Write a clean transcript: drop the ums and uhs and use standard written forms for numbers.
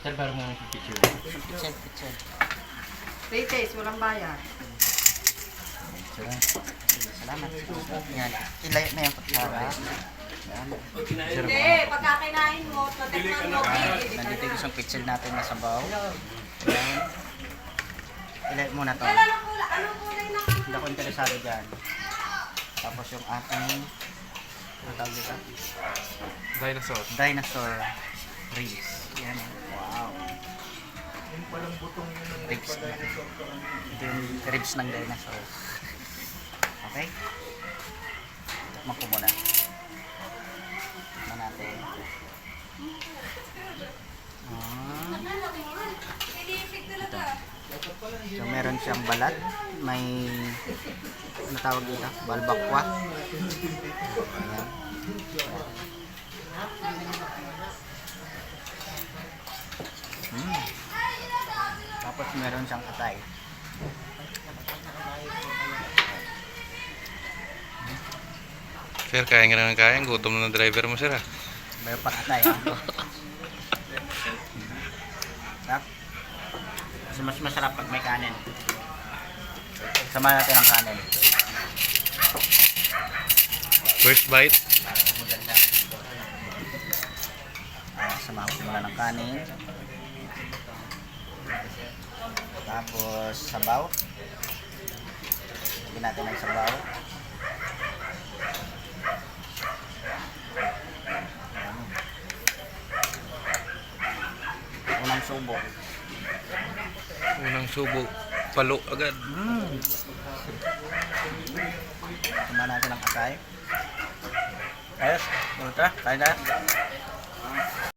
Sir, parang mo ng picture. Picture, picture. Taste, walang bayad. Sige, salamat. Yan, kilay na yung kutsara. Yan. Hindi, pagka kinain mo, tatikman mo, bibili ka Nandito yung na. isang picture natin na sabaw. Yan. Kilay muna to. Anong kulay ng ano? Hindi ako interesado dyan. Tapos yung ating, ano tawag dito? Dinosaur. Dinosaur ribs. Yan. Wow. Ribs. Ito yung ribs ng dinosaur. Okay? Tikman ko muna. Tikman natin. Ito. So meron siyang balat. May ano tawag dito? Balbakwa. Ayan. Tapos meron siyang atay. Sir, kaya nga naman kaya. Gutom na ng driver mo, sir. Meron pang atay. Sarap. Kasi mas masarap pag may kanin. Sama natin ang kanin. First bite. Samahan ko muna ng kanin. Tapos sabaw. Lagyan natin ng sabaw. Unang subo. Unang subo. Palo agad. Sama natin ang atay. Ayos, tara, kain na.